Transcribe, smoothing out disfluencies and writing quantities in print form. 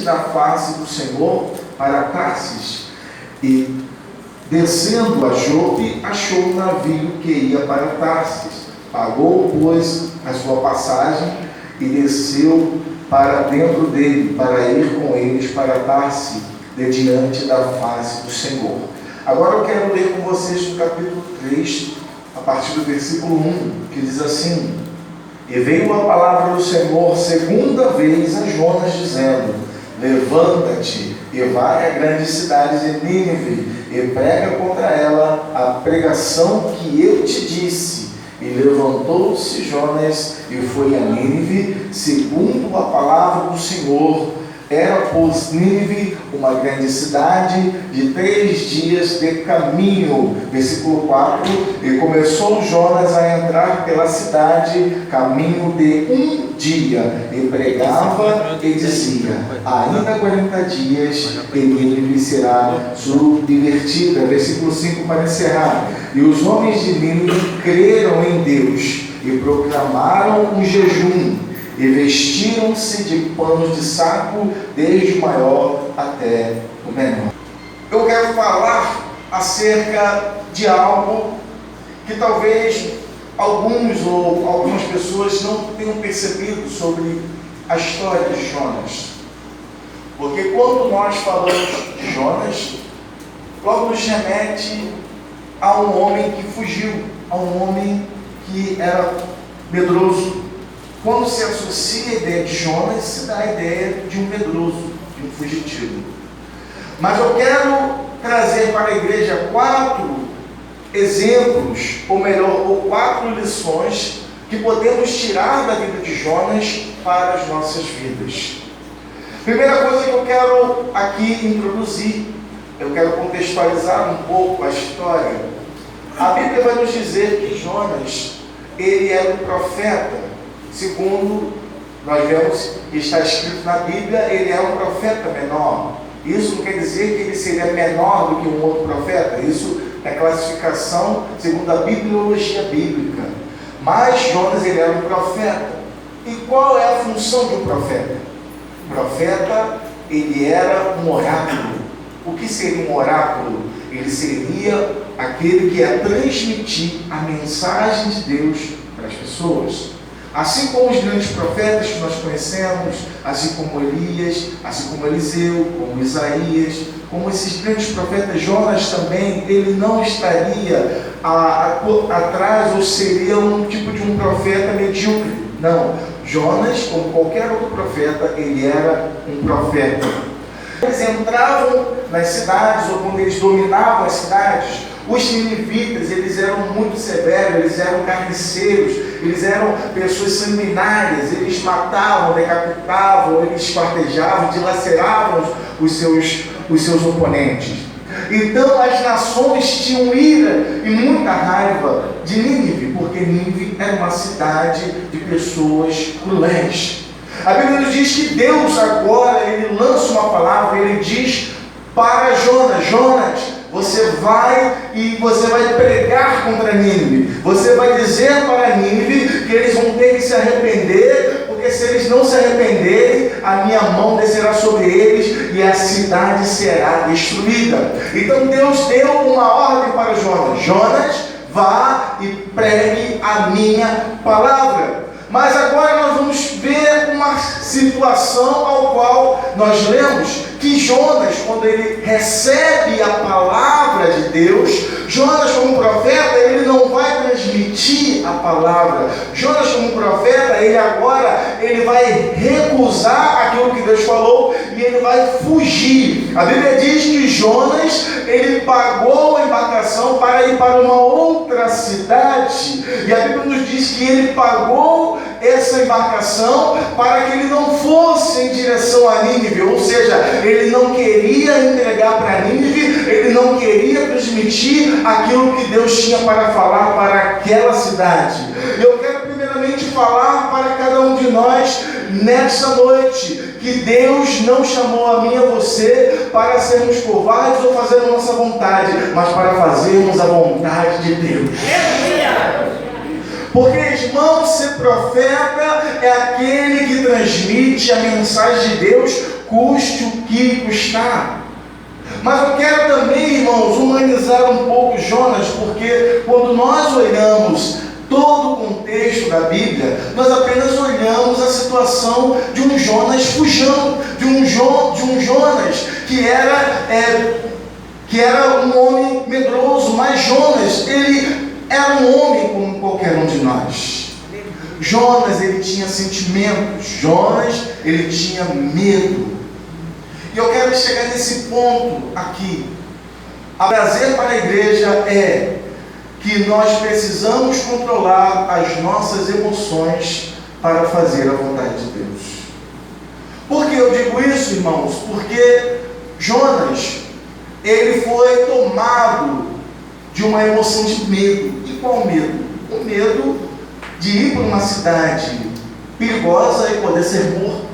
da face do Senhor para Tarsis, e descendo a Jope, achou um navio que ia para Tarsis. Pagou, pois, a sua passagem e desceu para dentro dele, para ir com eles para Tarsis, de diante da face do Senhor. Agora eu quero ler com vocês no capítulo 3, a partir do versículo 1, que diz assim: E veio a palavra do Senhor segunda vez a Jonas, dizendo: Levanta-te e vai à grande cidade de Nínive, e prega contra ela a pregação que eu te disse. E levantou-se Jonas e foi a Nínive, segundo a palavra do Senhor. Era, pois, Nínive uma grande cidade de 3 dias de caminho. Versículo 4: E começou Jonas a entrar pela cidade, caminho de 1 dia, e pregava e dizia: ainda 40 dias e Nínive será subvertida. Versículo 5 para encerrar: E os homens de Nínive creram em Deus e proclamaram um jejum, e vestiram-se de panos de saco, desde o maior até o menor. Eu quero falar acerca de algo que talvez alguns ou algumas pessoas não tenham percebido sobre a história de Jonas. Porque quando nós falamos de Jonas, logo nos remete a um homem que fugiu, a um homem que era medroso. Quando se associa a ideia de Jonas, se dá a ideia de um medroso, de um fugitivo. Mas eu quero trazer para a igreja 4 exemplos, ou melhor, 4 lições que podemos tirar da vida de Jonas para as nossas vidas. Primeira coisa que eu quero aqui introduzir, eu quero contextualizar um pouco a história. A Bíblia vai nos dizer que Jonas, ele era um profeta. Segundo nós vemos que está escrito na Bíblia, ele é um profeta menor. Isso não quer dizer que ele seria menor do que um outro profeta. Isso é classificação segundo a bibliologia bíblica. Mas Jonas, ele era um profeta. E qual é a função de um profeta? O profeta, ele era um oráculo. O que seria um oráculo? Ele seria aquele que ia transmitir a mensagem de Deus para as pessoas. Assim como os grandes profetas que nós conhecemos, assim como Elias, assim como Eliseu, como Isaías, como esses grandes profetas, Jonas também, ele não estaria atrás ou seria um tipo de um profeta medíocre. Não, Jonas, como qualquer outro profeta, ele era um profeta. Eles entravam nas cidades, ou quando eles dominavam as cidades, os ninivitas, eles eram muito severos, eles eram carniceiros, eles eram pessoas sanguinárias, eles matavam, decapitavam, eles esquartejavam, dilaceravam os seus oponentes. Então as nações tinham ira e muita raiva de Nínive, porque Nínive era uma cidade de pessoas cruéis. A Bíblia nos diz que Deus agora, ele lança uma palavra, ele diz para Jonas: Jonas, você vai pregar contra Nínive. Você vai dizer para Nínive que eles vão ter que se arrepender, porque se eles não se arrependerem, a minha mão descerá sobre eles e a cidade será destruída. Então Deus deu uma ordem para Jonas: Jonas, vá e pregue a minha palavra. Mas agora nós vamos ver uma situação ao qual nós lemos que Jonas, quando ele recebe a palavra de Deus, Jonas como profeta, ele não vai transmitir a palavra. Jonas como profeta, ele vai recusar aquilo que Deus falou e ele vai fugir. A Bíblia diz que Jonas, ele pagou a embarcação para ir para uma outra cidade. E a Bíblia nos diz que ele pagou essa embarcação para que ele não fosse em direção a Nínive, ou seja, ele não queria entregar para Nínive, ele não queria transmitir aquilo que Deus tinha para falar para aquela cidade. Eu quero primeiramente falar para cada um de nós nessa noite que Deus não chamou a mim e a você para sermos covardes ou fazer a nossa vontade, mas para fazermos a vontade de Deus. Porque, irmão, ser profeta é aquele que transmite a mensagem de Deus custe o que custar. Mas eu quero também, irmãos, humanizar um pouco Jonas, porque quando nós olhamos todo o contexto da Bíblia, nós apenas olhamos a situação de um Jonas fujão, de um Jonas que era um homem medroso, mas Jonas, ele era um homem como qualquer um de nós. Jonas, ele tinha sentimentos, Jonas, ele tinha medo. E eu quero chegar nesse ponto aqui. A trazer para a igreja é que nós precisamos controlar as nossas emoções para fazer a vontade de Deus. Por que eu digo isso, irmãos? Porque Jonas, ele foi tomado de uma emoção de medo. E qual medo? O medo de ir para uma cidade perigosa e poder ser morto.